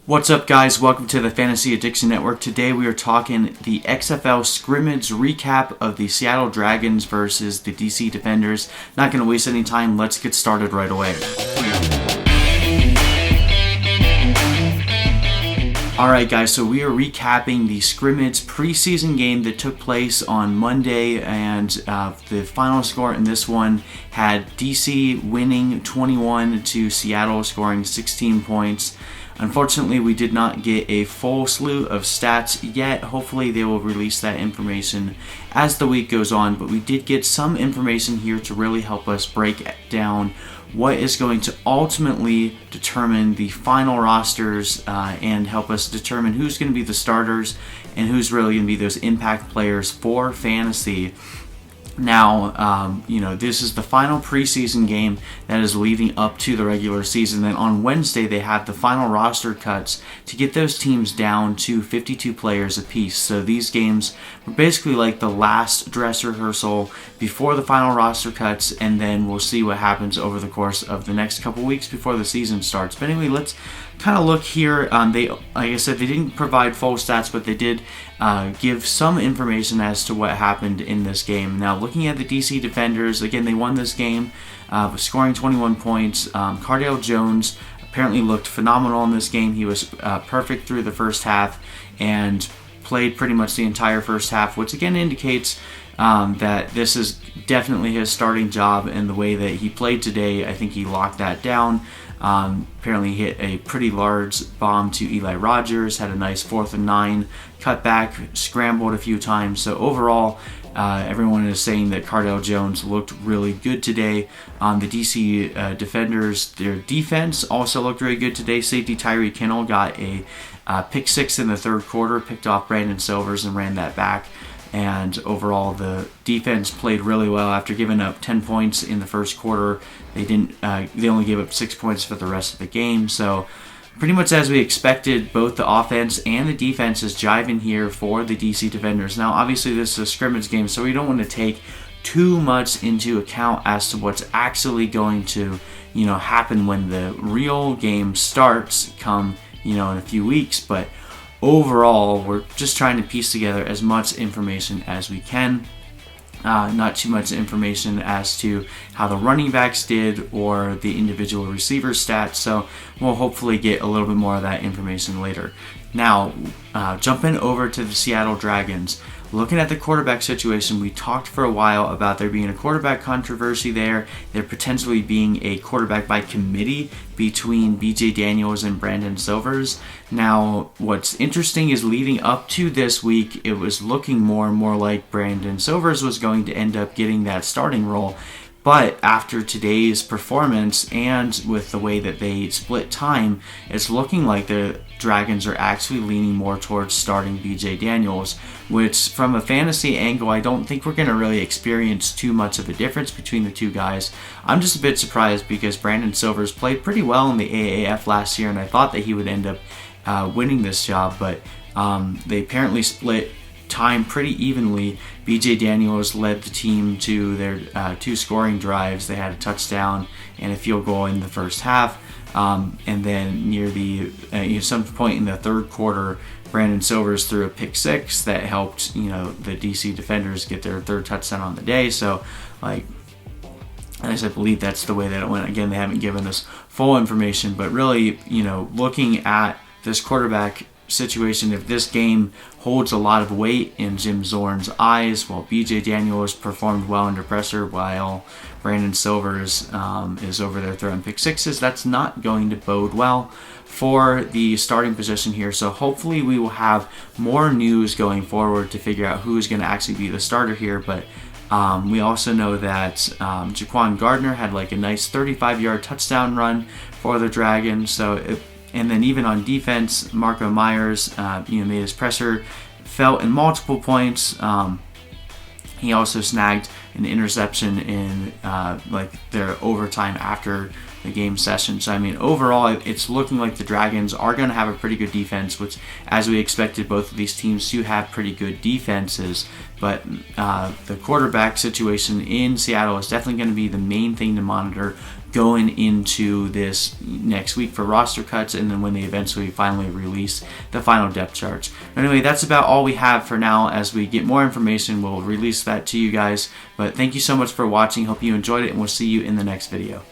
What's up, guys? Welcome to the Fantasy Addiction Network. Today we are talking the XFL scrimmage recap of the Seattle Dragons versus the DC Defenders. Not going to waste any time. Let's get started right away. Alright, guys, so we are recapping the scrimmage preseason game that took place on Monday, and the final score in this one had DC winning 21 to Seattle, scoring 16 points. Unfortunately, we did not get a full slew of stats yet. Hopefully they will release that information as the week goes on, but we did get some information here to really help us break down what is going to ultimately determine the final rosters and help us determine who's going to be the starters and who's really going to be those impact players for fantasy. Now, this is the final preseason game that is leading up to the regular season. Then on Wednesday, they have the final roster cuts to get those teams down to 52 players apiece. So these games were basically like the last dress rehearsal before the final roster cuts, and then we'll see what happens over the course of the next couple weeks before the season starts. But anyway, let's kind of look here. Like I said, they didn't provide full stats, but they did give some information as to what happened in this game. Now, looking at the DC Defenders, again, they won this game, scoring 21 points. Cardale Jones apparently looked phenomenal in this game. He was perfect through the first half and played pretty much the entire first half, which again indicates that this is definitely his starting job, and the way that he played today, I think he locked that down. Apparently hit a pretty large bomb to Eli Rogers, had a nice 4th and 9 cut back, scrambled a few times. So overall, everyone is saying that Cardale Jones looked really good today. The DC Defenders, their defense also looked really good today. Safety Tyree Kinnell got a pick 6 in the third quarter, picked off Brandon Silvers and ran that back. And overall, the defense played really well. After giving up 10 points in the first quarter, they only gave up 6 points for the rest of the game. So pretty much as we expected, both the offense and the defense is jiving here for the DC Defenders. Now, obviously, this is a scrimmage game, so we don't want to take too much into account as to what's actually going to, happen when the real game starts come, in a few weeks. But overall, we're just trying to piece together as much information as we can. Not too much information as to how the running backs did or the individual receiver stats, so we'll hopefully get a little bit more of that information later. Now, jumping over to the Seattle Dragons. Looking at the quarterback situation, we talked for a while about there being a quarterback controversy there potentially being a quarterback by committee between BJ Daniels and Brandon Silvers. Now, what's interesting is leading up to this week, it was looking more and more like Brandon Silvers was going to end up getting that starting role. But after today's performance and with the way that they split time, it's looking like the Dragons are actually leaning more towards starting BJ Daniels, which from a fantasy angle, I don't think we're going to really experience too much of a difference between the two guys. I'm just a bit surprised because Brandon Silvers played pretty well in the AAF last year, and I thought that he would end up winning this job, but they apparently split time pretty evenly. BJ Daniels led the team to their 2 scoring drives. They had a touchdown and a field goal in the first half, and then near the some point in the third quarter, Brandon Silvers threw a pick 6 that helped the DC Defenders get their 3rd touchdown on the day. So, I believe that's the way that it went. Again, they haven't given us full information, but really, looking at this quarterback situation, if this game holds a lot of weight in Jim Zorn's eyes, while BJ Daniels performed well under pressure while Brandon Silvers is over there throwing pick 6s, that's not going to bode well for the starting position here. So hopefully we will have more news going forward to figure out who is going to actually be the starter here. But we also know that Jaquan Gardner had like a nice 35-yard touchdown run for the Dragons. And then even on defense, Marco Myers, made his presser felt in multiple points. He also snagged an interception in their overtime after the game session. So overall, it's looking like the Dragons are going to have a pretty good defense, which, as we expected, both of these teams do have pretty good defenses. But the quarterback situation in Seattle is definitely going to be the main thing to monitor going into this next week for roster cuts, and then when they eventually finally release the final depth charts. Anyway, that's about all we have for now. As we get more information, we'll release that to you guys. But thank you so much for watching. Hope you enjoyed it, and we'll see you in the next video.